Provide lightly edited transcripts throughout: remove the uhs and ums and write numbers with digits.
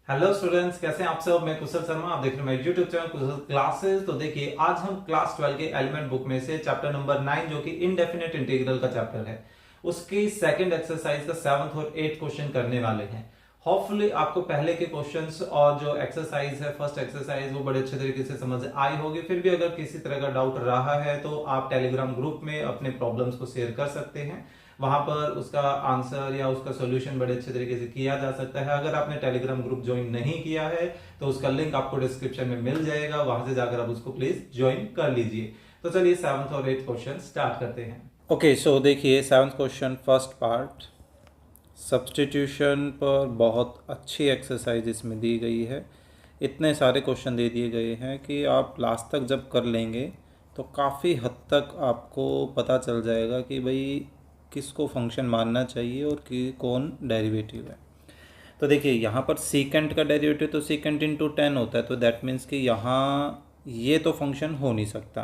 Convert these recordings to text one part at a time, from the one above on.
Hello students, कैसे हैं आप सब। मैं कुशल शर्मा, आप देख रहे हैं मेरे यूट्यूब चैनल कुशल क्लासेस। तो देखिए, आज हम क्लास 12 के एलिमेंट बुक में से चैप्टर नंबर 9 जो कि इनडेफिनेट इंटीग्रल का चैप्टर है, उसकी सेकंड एक्सरसाइज का 7th और 8th क्वेश्चन करने वाले हैं। होपफुली आपको पहले के क्वेश्चंस और जो एक्सरसाइज है, फर्स्ट एक्सरसाइज, वो बड़े अच्छे तरीके से समझ आई होगी। फिर भी अगर किसी तरह का डाउट रहा है तो आप टेलीग्राम ग्रुप में अपने प्रॉब्लम्स को शेयर कर सकते हैं। वहां पर उसका आंसर या उसका सॉल्यूशन बड़े अच्छे तरीके से किया जा सकता है। अगर आपने टेलीग्राम ग्रुप ज्वाइन नहीं किया है तो उसका लिंक आपको डिस्क्रिप्शन में मिल जाएगा, वहां से जाकर आप उसको प्लीज ज्वाइन कर लीजिए। तो चलिए 7th और 8th क्वेश्चन स्टार्ट करते हैं। ओके, सो देखिए 7th question first part, substitution पर बहुत अच्छी एक्सरसाइज इसमें दी गई है। इतने सारे क्वेश्चन दे दिए गए हैं कि आप लास्ट तक जब कर लेंगे तो काफ़ी हद तक आपको पता चल जाएगा कि भाई किसको फंक्शन मानना चाहिए और कि कौन डेरिवेटिव है। तो देखिए यहाँ पर सीकेंट का डेरिवेटिव तो सीकेंट इंटू 10 होता है, तो दैट मीन्स कि यहाँ ये तो फंक्शन हो नहीं सकता।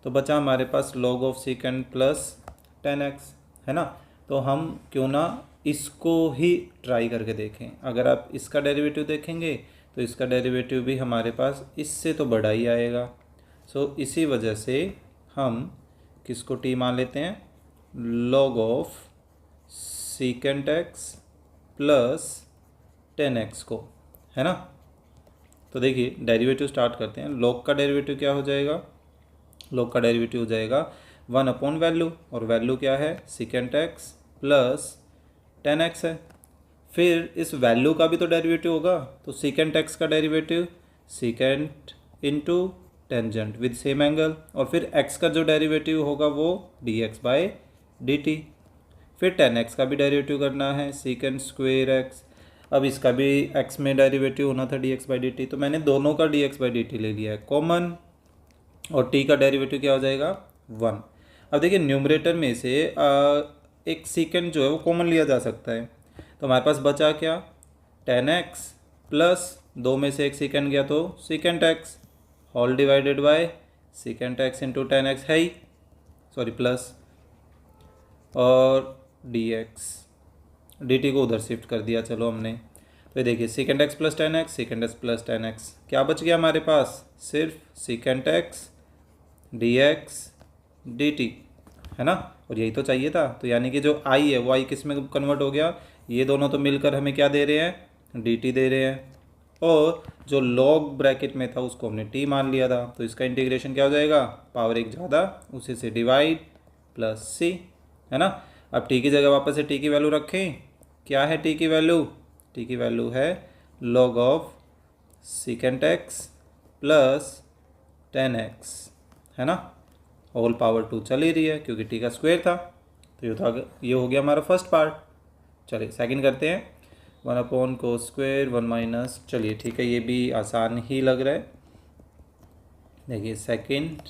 तो बचा हमारे पास log of secant plus 10x, है ना। तो हम क्यों ना इसको ही ट्राई करके देखें। अगर आप इसका डेरिवेटिव देखेंगे तो इसका डेरिवेटिव भी हमारे पास इससे तो बड़ा ही आएगा। सो इसी वजह से हम किसको t मान लेते हैं, log of secant x plus 10x को, है ना। तो देखिए डेरिवेटिव स्टार्ट करते हैं। log का डेरिवेटिव क्या हो जाएगा, log का डेरिवेटिव हो जाएगा 1 अपॉन वैल्यू, और वैल्यू क्या है, सीकेंट x प्लस 10x है। फिर इस वैल्यू का भी तो डेरिवेटिव होगा, तो सीकेंट x का derivative secant into tangent with same angle, और फिर x का जो डेरिवेटिव होगा वो dx बाय dt। फिर 10x का भी डेरिवेटिव करना है, सीकेंट स्क्वेयर x। अब इसका भी x में डेरिवेटिव होना था dx बाई dt, तो मैंने दोनों का dx बाई dt ले लिया है कॉमन, और t का डेरिवेटिव क्या हो जाएगा 1। अब देखिए न्यूमरेटर में से एक सीकेंट जो है वो कॉमन लिया जा सकता है, तो हमारे पास बचा क्या, 10x प्लस 2 में से एक सीकेंट गया तो secant x whole divided by secant x into 10x है ही, सॉरी प्लस, और dx dt को उधर शिफ्ट कर दिया चलो हमने। तो ये देखिए secant x plus 10x, secant x plus 10x, क्या बच गया हमारे पास, सिर्फ सीकेंट x dx dt, है ना। और यही तो चाहिए था। तो यानी कि जो i है वो i किस में कन्वर्ट हो गया, ये दोनों तो मिलकर हमें क्या दे रहे हैं, dt दे रहे हैं, और जो log ब्रैकेट में था उसको हमने t मान लिया था। तो इसका इंटीग्रेशन क्या हो जाएगा, पावर एक ज़्यादा उसी से डिवाइड प्लस c, है ना। अब t की जगह वापस से t की वैल्यू रखें, क्या है t की वैल्यू, t की वैल्यू है log of secant x plus 10x, है ना। होल पावर 2 चल ही रही है क्योंकि t का स्क्वायर था। तो ये हो गया हमारा फर्स्ट पार्ट। चलिए सेकंड करते हैं, 1 अपॉन को स्क्वेयर 1 माइनस, चलिए ठीक है, ये भी आसान ही लग रहा है। देखिए सेकंड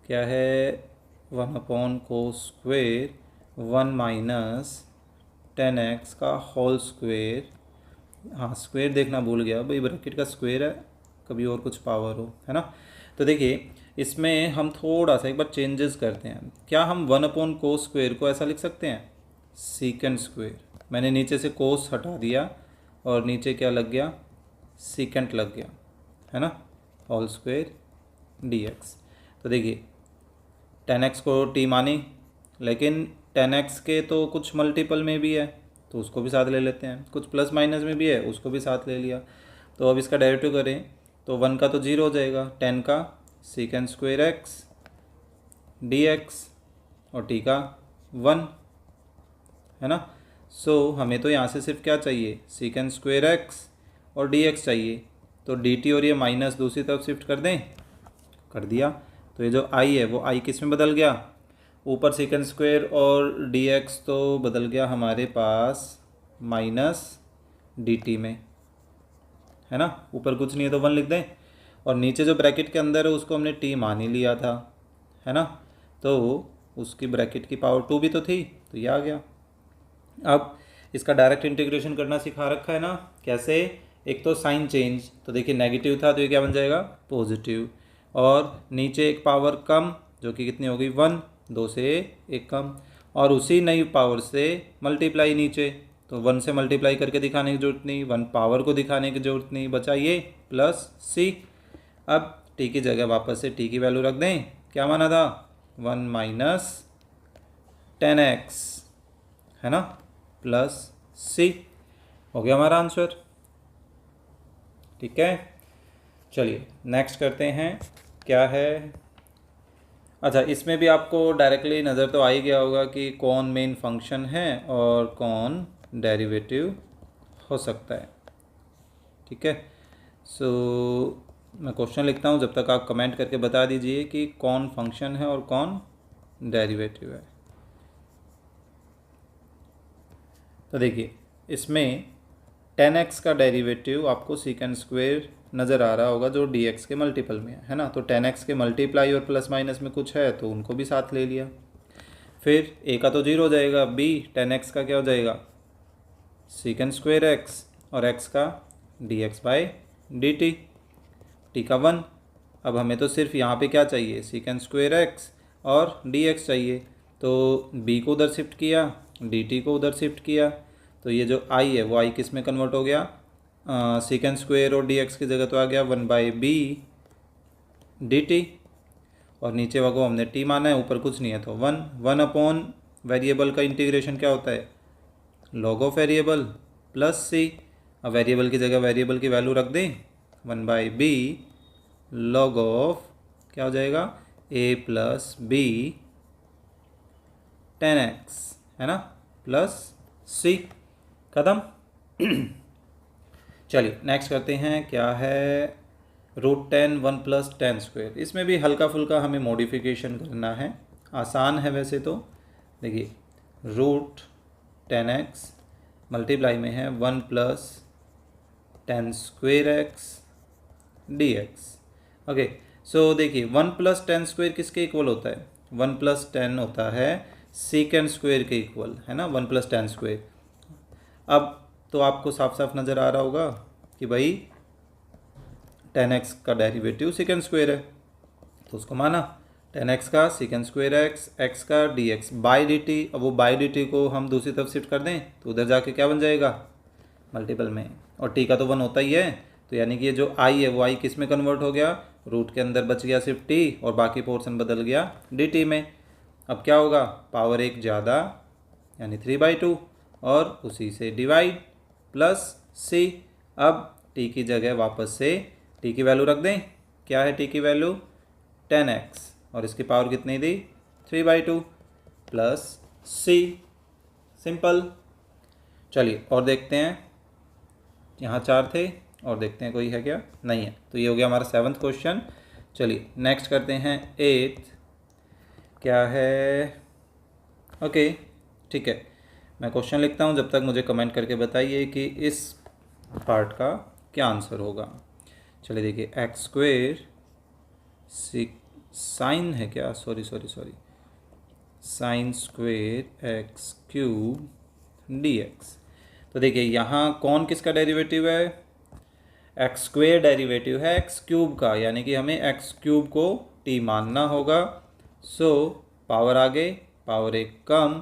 क्या है, 1 अपॉन को स्क्वेयर 1 माइनस 10x का होल स्क्वेयर, हाँ स्क्वेयर देखना भूल गया भाई, ब्रैकेट का स्क्वेयर है, कभी और कुछ पावर हो, है ना। तो देखिए इसमें हम थोड़ा सा एक बार चेंजेस करते हैं। क्या हम 1 अपॉन कोस स्क्वेयर को ऐसा लिख सकते हैं, सीकेंट स्क्वेयर, मैंने नीचे से कोस हटा दिया और नीचे क्या लग गया, सीकेंट लग गया, है ना, होल स्क्वेयर dx। तो देखिए 10x को t मानी, लेकिन 10x के तो कुछ मल्टीपल में भी है तो उसको भी साथ ले लेते हैं, कुछ प्लस माइनस में भी है उसको भी साथ ले लिया। तो अब इसका डेरिवेटिव करें तो 1 का तो 0 हो जाएगा, 10 का सीकेंट स्क्वेयर x dx और t का 1, है ना। सो हमें तो यहाँ से सिर्फ क्या चाहिए, सीकेंट स्क्वेयर x और dx चाहिए। तो dt और ये माइनस दूसरी तरफ शिफ्ट कर दें, कर दिया। तो ये जो i है वो i किस में बदल गया, ऊपर सीकेंट स्क्वेयर और dx तो बदल गया हमारे पास माइनस dt में, है ना। ऊपर कुछ नहीं है तो 1 लिख दें, और नीचे जो ब्रैकेट के अंदर है उसको हमने t मान ही लिया था, है ना। तो उसकी ब्रैकेट की पावर 2 भी तो थी, तो ये आ गया। अब इसका डायरेक्ट इंटीग्रेशन करना सिखा रखा है ना, कैसे, एक तो साइन चेंज, तो देखिए नेगेटिव था तो ये क्या बन जाएगा, पॉजिटिव, और नीचे एक पावर कम जो कि कितनी हो गई 1, 2 से एक कम, और उसी नई पावर से मल्टीप्लाई नीचे, तो 1 से मल्टीप्लाई करके दिखाने की जरूरत नहीं, 1 पावर को दिखाने की जरूरत नहीं, बचा ये प्लस सी। अब टी की जगह वापस से टी की वैल्यू रख दें, क्या माना था 1 माइनस 10x, है ना, प्लस सी। हो गया हमारा आंसर। ठीक है, चलिए नेक्स्ट करते हैं, क्या है। अच्छा, इसमें भी आपको डायरेक्टली नज़र तो आ ही गया होगा कि कौन मेन फंक्शन है और कौन डेरिवेटिव हो सकता है। ठीक है, सो मैं क्वेश्चन लिखता हूँ, जब तक आप कमेंट करके बता दीजिए कि कौन फंक्शन है और कौन डेरिवेटिव है। तो देखिए, इसमें 10x का डेरिवेटिव आपको सीकेंड स्क्वेयर नज़र आ रहा होगा जो dx के मल्टीपल में है ना। तो 10x के मल्टीप्लाई और प्लस माइनस में कुछ है तो उनको भी साथ ले लिया। फिर a का तो 0 हो जाएगा, b 10x का क्या हो जाएगा सीकेंड स्क्वेयर x, और x का dx बाई dt, t का 1। अब हमें तो सिर्फ यहाँ पे क्या चाहिए सीकेंड स्क्वेयर x और dx चाहिए, तो b को उधर शिफ्ट किया, dt को उधर शिफ्ट किया, तो ये जो i है वो i किस में कन्वर्ट हो गया सीकेंड स्क्वेयर और dx की जगह तो आ गया 1 बाई बी dt, और नीचे वाला को हमने t माना है, ऊपर कुछ नहीं है तो 1 अपॉन वेरिएबल का इंटीग्रेशन क्या होता है लॉग ऑफ वेरिएबल प्लस सी। अब वेरिएबल की जगह वेरिएबल की वैल्यू रख दें 1 बाई बी लॉग ऑफ क्या हो जाएगा a प्लस बी 10x, है ना, प्लस सी। खत्म। चलिए नेक्स्ट करते हैं, क्या है √10 1 प्लस 10 स्क्वेयर। इसमें भी हल्का फुल्का हमें मॉडिफिकेशन करना है, आसान है वैसे तो। देखिए √10x मल्टीप्लाई में है 1 plus 10 square x dx। Okay, so देखिए 1 प्लस 10 स्क्वेयर किसके इक्वल होता है 1 प्लस 10 होता है सीकेंड स्क्वेयर के इक्वल, है ना, 1 प्लस 10 स्क्वेयर। अब तो आपको साफ साफ नज़र आ रहा होगा कि भाई 10x का डेरिवेटिव सेकेंड स्क्वेयर है, तो उसको माना 10x का सेकेंड स्क्वेयर x का dx बाई dt। अब वो बाई dt को हम दूसरी तरफ शिफ्ट कर दें तो उधर जाके क्या बन जाएगा मल्टीपल में, और t का तो 1 होता ही है, तो यानी कि ये जो i है वो i किस में कन्वर्ट हो गया रूट के अंदर बच गया सिर्फ t, और बाकी पोर्शन बदल गया dt में। अब क्या होगा पावर एक ज़्यादा यानी 3/2 और उसी से डिवाइड प्लस सी। अब t की जगह वापस से t की वैल्यू रख दें, क्या है t की वैल्यू 10x, और इसकी पावर कितनी दी 3/2 प्लस सी। सिंपल। चलिए और देखते हैं, यहाँ 4 थे और देखते हैं कोई है क्या, नहीं है, तो ये हो गया हमारा 7th क्वेश्चन। चलिए नेक्स्ट करते हैं 8th, क्या है। ओके ठीक है, मैं क्वेश्चन लिखता हूँ, जब तक मुझे कमेंट करके बताइए कि इस पार्ट का क्या आंसर होगा। चलिए देखिए एक्स स्क्वेयर साइन है क्या, sorry sine square x cube dx। तो देखिए यहाँ कौन किसका डेरिवेटिव है एक्स स्क्वेयर डेरिवेटिव है एक्स क्यूब का, यानी कि हमें एक्स क्यूब को t मानना होगा। सो पावर आगे पावर एक कम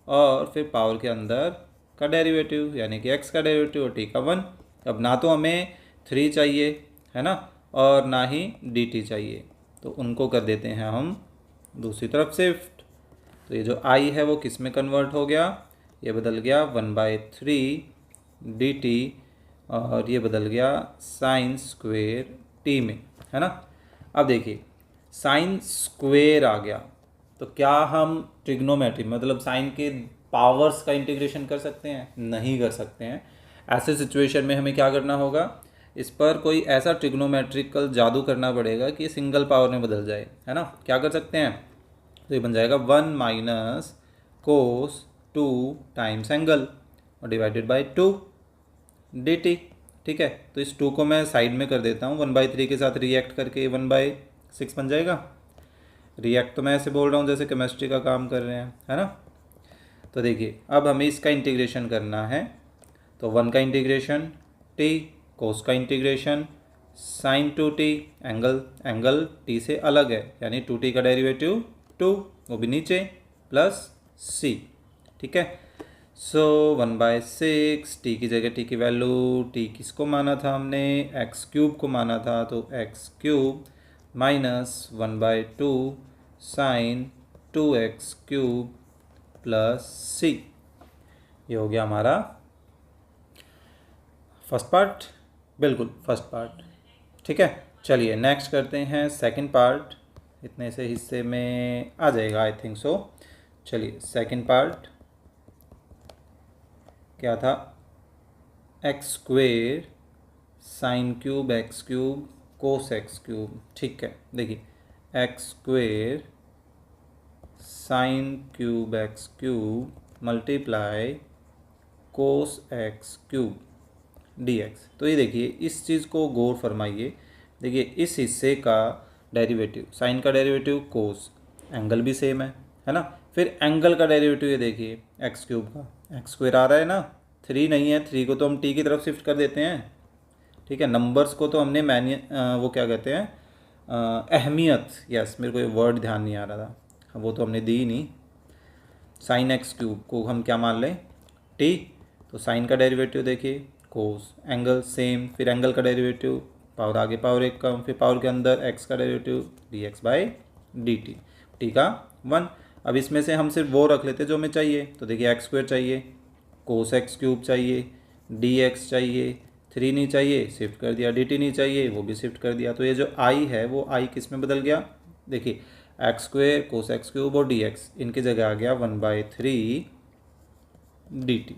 और फिर पावर के अंदर का डेरिवेटिव यानी कि x का डेरिवेटिव और t का 1। अब ना तो हमें 3 चाहिए है ना, और ना ही dt चाहिए, तो उनको कर देते हैं हम दूसरी तरफ शिफ्ट। तो ये जो i है वो किस में कन्वर्ट हो गया, ये बदल गया 1/3 dt, और ये बदल गया साइन स्क्वेयर t में, है ना। अब देखिए साइन स्क्वेयर आ गया, तो क्या हम ट्रिग्नोमेट्री मतलब साइन के पावर्स का इंटीग्रेशन कर सकते हैं, नहीं कर सकते हैं। ऐसे सिचुएशन में हमें क्या करना होगा, इस पर कोई ऐसा ट्रिग्नोमेट्रिकल जादू करना पड़ेगा कि सिंगल पावर में बदल जाए, है ना। क्या कर सकते हैं, तो ये बन जाएगा 1 माइनस कोस 2 टाइम्स एंगल और डिवाइडेड बाई 2 dt। ठीक है, तो इस 2 को मैं साइड में कर देता हूँ, 1/3 के साथ रिएक्ट करके 1/6 बन जाएगा। रिएक्ट तो मैं ऐसे बोल रहा हूँ जैसे केमिस्ट्री का काम कर रहे हैं, है ना। तो देखिए अब हमें इसका इंटीग्रेशन करना है, तो 1 का इंटीग्रेशन t, कोस का integration sign 2t, angle t से अलग है यानी 2t का डेरिवेटिव 2, वो भी नीचे, प्लस c। ठीक है, सो 1/6 टी की जगह टी की वैल्यू, टी किसको माना था हमने, एक्स क्यूब को माना था, तो x cube minus 1/2 sine 2x cube plus C. ये हो गया हमारा फर्स्ट पार्ट, बिल्कुल फर्स्ट पार्ट। ठीक है, चलिए नेक्स्ट करते हैं सेकंड पार्ट। इतने से हिस्से में आ जाएगा आई थिंक सो। चलिए सेकंड पार्ट क्या था, x square sine cube x cube cos x cube. ठीक है, देखिए x square sine cube x cube multiply cos x cube dx। तो ये देखिए इस चीज़ को गौर फरमाइए। देखिए इस हिस्से का डेरिवेटिव, साइन का डेरिवेटिव कोस, एंगल भी सेम है ना। फिर एंगल का डेरिवेटिव ये देखिए एक्स क्यूब का, एक्स स्क्वायर आ रहा है ना, 3 नहीं है, 3 को तो हम टी की तरफ शिफ्ट कर देते हैं। ठीक है, नंबर्स को तो हमने वो क्या कहते हैं, अहमियत, यस मेरे को ये वर्ड ध्यान नहीं आ रहा था, वो तो हमने दी ही नहीं। साइन एक्स क्यूब को हम क्या मान लें, टी, तो साइन का डेरिवेटिव देखिए कोस, एंगल सेम, फिर एंगल का डेरिवेटिव पावर आगे पावर एक कम, फिर पावर के अंदर एक्स का डेरिवेटिव dx/dt, टी का 1। अब इसमें से हम सिर्फ वो रख लेते जो हमें चाहिए। तो देखिए एक्स स्क्वायर चाहिए, कोस एक्स क्यूब चाहिए, dx चाहिए, 3 नहीं चाहिए शिफ्ट कर दिया, dt नहीं चाहिए वो भी शिफ्ट कर दिया। तो ये जो i है वो i किस में बदल गया, देखिए x square cos x cube और dx, इनकी जगह आ गया 1/3 dt।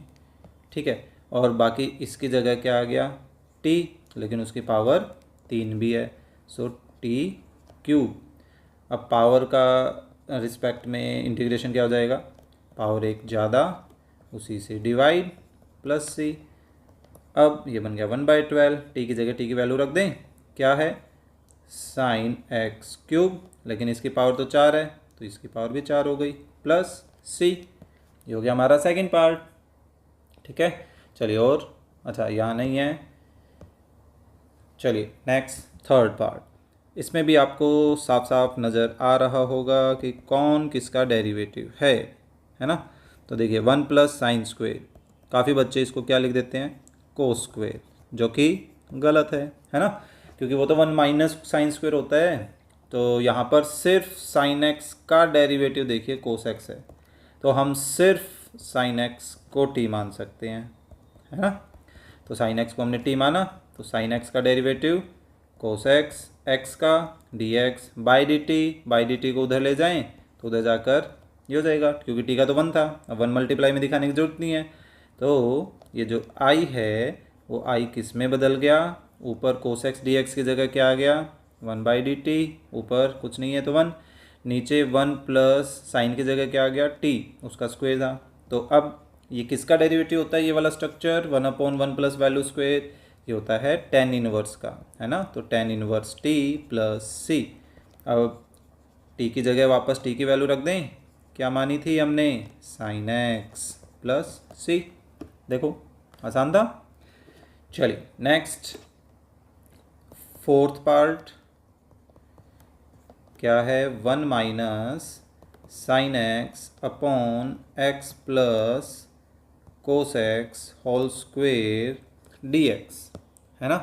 ठीक है, और बाकी इसकी जगह क्या आ गया, t, लेकिन उसकी पावर 3 भी है, सो t क्यूब। अब पावर का रिस्पेक्ट में इंटीग्रेशन क्या हो जाएगा, पावर एक ज़्यादा उसी से डिवाइड प्लस सी। अब ये बन गया 1/12, टी की जगह टी की वैल्यू रख दें, क्या है साइन एक्स क्यूब, लेकिन इसकी पावर तो 4 है तो इसकी पावर भी 4 हो गई प्लस सी। ये हो गया हमारा सेकंड पार्ट। ठीक है, चलिए और अच्छा यहाँ नहीं है, चलिए नेक्स्ट थर्ड पार्ट। इसमें भी आपको साफ साफ नज़र आ रहा होगा कि कौन किसका डेरिवेटिव है ना। तो देखिए 1 प्लस साइन स्क्वेयर, काफ़ी बच्चे इसको क्या लिख देते हैं कोस स्क्वेयर, जो कि गलत है ना, क्योंकि वो तो 1 माइनस साइन स्क्वेयर होता है। तो यहाँ पर सिर्फ साइन एक्स का डेरिवेटिव देखिए कोस एक्स है, तो हम सिर्फ साइन एक्स को टी मान सकते हैं, है ना। तो साइन एक्स को हमने टी माना, तो साइन एक्स का डेरिवेटिव कोस एक्स, एक्स का dx बाई डी टी को उधर ले जाएं तो उधर जाकर ये हो जाएगा, क्योंकि टी का तो 1 था, अब 1 मल्टीप्लाई में दिखाने की जरूरत नहीं है। तो ये जो i है वो i किस में बदल गया, ऊपर कोस एक्स dx की जगह क्या आ गया 1/dt, ऊपर कुछ नहीं है तो 1, नीचे 1 प्लस साइन की जगह क्या आ गया t, उसका स्क्वायर था। तो अब ये किसका डेरिवेटिव होता है, ये वाला स्ट्रक्चर 1/1 प्लस वैल्यू स्क्वायर, ये होता है tan इनवर्स का, है ना। तो tan इनवर्स t प्लस सी। अब t की जगह वापस t की वैल्यू रख दें, क्या मानी थी हमने साइन एक्स प्लस सी। देखो आसान था। चलिए नेक्स्ट फोर्थ पार्ट क्या है, 1 minus sine x upon x plus cos x whole square dx, है ना।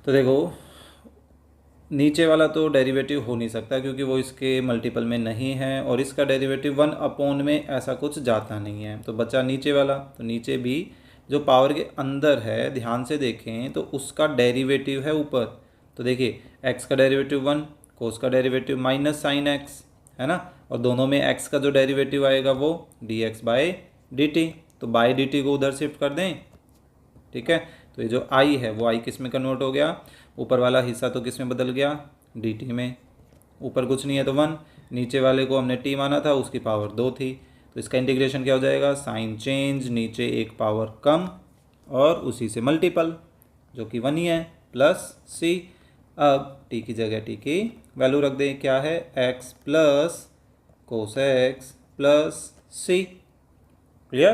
तो देखो नीचे वाला तो डेरिवेटिव हो नहीं सकता क्योंकि वो इसके मल्टीपल में नहीं है, और इसका डेरिवेटिव 1/, में ऐसा कुछ जाता नहीं है, तो बचा नीचे वाला। तो नीचे भी जो पावर के अंदर है ध्यान से देखें तो उसका डेरिवेटिव है ऊपर। तो देखिए x का डेरिवेटिव 1, कोस का डेरिवेटिव माइनस साइन एक्स, है ना, और दोनों में x का जो डेरिवेटिव आएगा वो dx/dt, तो बाई dt को उधर शिफ्ट कर दें। ठीक है, तो ये जो i है वो i किस में कन्वर्ट हो गया, ऊपर वाला हिस्सा तो किस में बदल गया dt में, ऊपर कुछ नहीं है तो 1, नीचे वाले को हमने t माना था उसकी पावर 2 थी, तो इसका इंटीग्रेशन क्या हो जाएगा साइन चेंज, नीचे एक पावर कम और उसी से मल्टीपल जो कि 1 ही है प्लस c। अब t की जगह t की वैल्यू रख दें, क्या है x plus cos x plus C. Clear.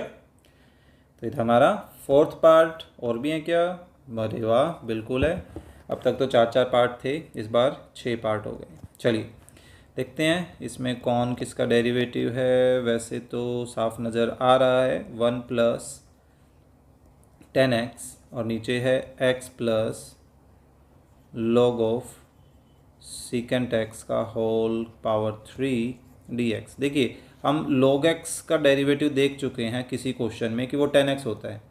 तो ये था हमारा फोर्थ पार्ट। और भी है क्या, अरे वाह बिल्कुल है। अब तक तो 4 पार्ट थे, इस बार 6 पार्ट हो गए। चलिए देखते हैं इसमें कौन किसका डेरिवेटिव है। वैसे तो साफ नज़र आ रहा है 1 प्लस 10x और नीचे है x plus log of secant x का होल पावर 3 dx। देखिए हम log x का डेरिवेटिव देख चुके हैं किसी क्वेश्चन में कि वो 10x होता है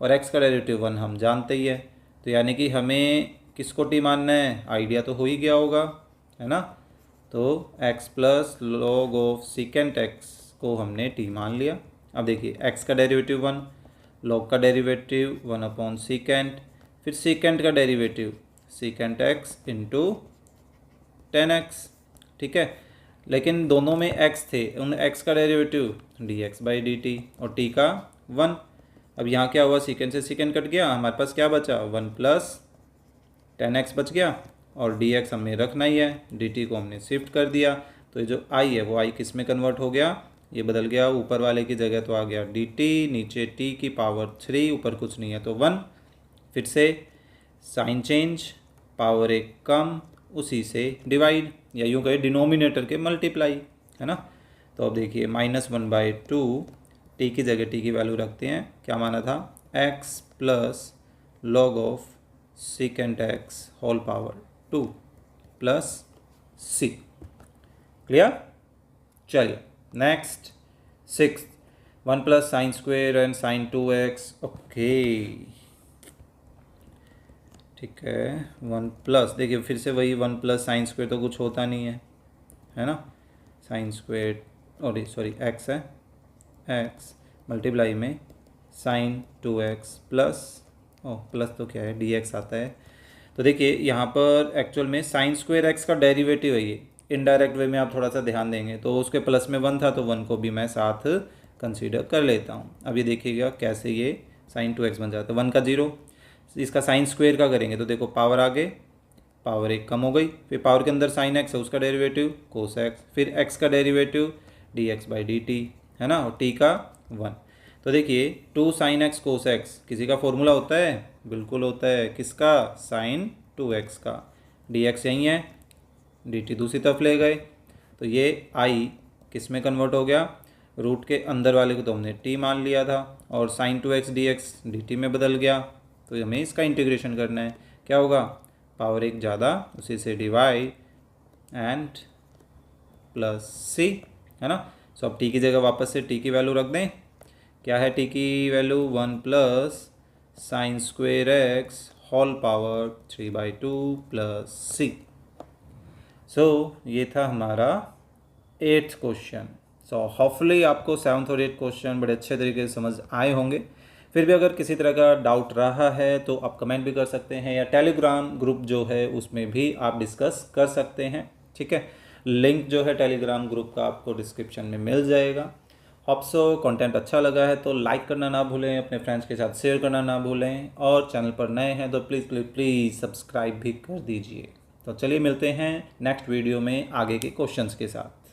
और x का डेरिवेटिव 1 हम जानते ही है। तो यानी कि हमें किसको टी मानना है, आइडिया तो हो ही गया होगा, है ना। तो x plus log of secant x को हमने टी मान लिया। अब देखिए x का डेरिवेटिव 1, log का डेरिवेटिव 1 अपॉन सीकेंट, फिर सीकेंट का derivative secant x into 10x, ठीक है। लेकिन दोनों में x थे, उन x का डेरिवेटिव dx बाई dt और t का 1। अब यहाँ क्या हुआ, सीकेंट से सीकेंट कट गया, हमारे पास क्या बचा 1 प्लस 10x बच गया और dx हमें रखना ही है, dt को हमने शिफ्ट कर दिया। तो ये जो i है वो i किस में कन्वर्ट हो गया, ये बदल गया, ऊपर वाले की जगह तो आ गया dt, नीचे t की पावर 3, ऊपर कुछ नहीं है तो 1। फिर से साइन चेंज, पावर एक कम, उसी से डिवाइड, या यूँ कहे डिनोमिनेटर के मल्टीप्लाई, है ना। तो अब देखिए -1/2, टी की जगह टी की वैल्यू रखते हैं, क्या माना था x plus log of secant x whole power 2 plus c। Clear. चलिए next 6, 1 plus sine square and sine 2x। Okay ठीक है, 1 प्लस, देखिए फिर से वही 1 प्लस साइन स्क्वेयर तो कुछ होता नहीं है ना। साइन स्क्वेयर और सॉरी x है, x मल्टीप्लाई में साइन 2x प्लस, प्लस तो क्या है dx आता है। तो देखिए यहाँ पर एक्चुअल में साइन स्क्वेयर x का डेरिवेटिव है ये, इनडायरेक्ट वे में आप थोड़ा सा ध्यान देंगे तो उसके प्लस में 1 था तो 1 को भी मैं साथ कंसीडर कर लेता हूँ। अब ये देखिएगा कैसे ये साइन 2x बन जाता है, 1 का 0, इसका साइन स्क्वेयर का करेंगे तो देखो पावर आगे, पावर एक कम हो गई, फिर पावर के अंदर साइन x है उसका डेरिवेटिव कोस x, फिर x का डेरिवेटिव dx बाई dt, है ना, और t का 1। तो देखिए 2 साइन x कोस x किसी का फॉर्मूला होता है, बिल्कुल होता है, किसका, साइन 2x का, dx यहीं है, dt दूसरी तरफ ले गए, तो ये i किस में कन्वर्ट हो गया, रूट के अंदर वाले को तो हमने t मान लिया था, और साइन 2x dx dt में बदल गया। तो हमें इसका इंटीग्रेशन करना है, क्या होगा, पावर एक ज़्यादा, उसी से डिवाइड एंड प्लस c, है ना। सो अब t की जगह वापस से t की वैल्यू रख दें, क्या है t की value, 1 plus sine square x whole power 3/2 plus c। So ये था हमारा 8th क्वेश्चन। सो होपफुली आपको 7th और 8th क्वेश्चन बड़े अच्छे तरीके से समझ आए होंगे। फिर भी अगर किसी तरह का डाउट रहा है तो आप कमेंट भी कर सकते हैं, या टेलीग्राम ग्रुप जो है उसमें भी आप डिस्कस कर सकते हैं, ठीक है। लिंक जो है टेलीग्राम ग्रुप का आपको डिस्क्रिप्शन में मिल जाएगा। होप सो कंटेंट अच्छा लगा है तो लाइक करना ना भूलें, अपने फ्रेंड्स के साथ शेयर करना ना भूलें, और चैनल पर नए हैं तो प्लीज़ प्लीज़ प्लीज़ सब्सक्राइब भी कर दीजिए। तो चलिए मिलते हैं नेक्स्ट वीडियो में आगे के क्वेश्चंस के साथ।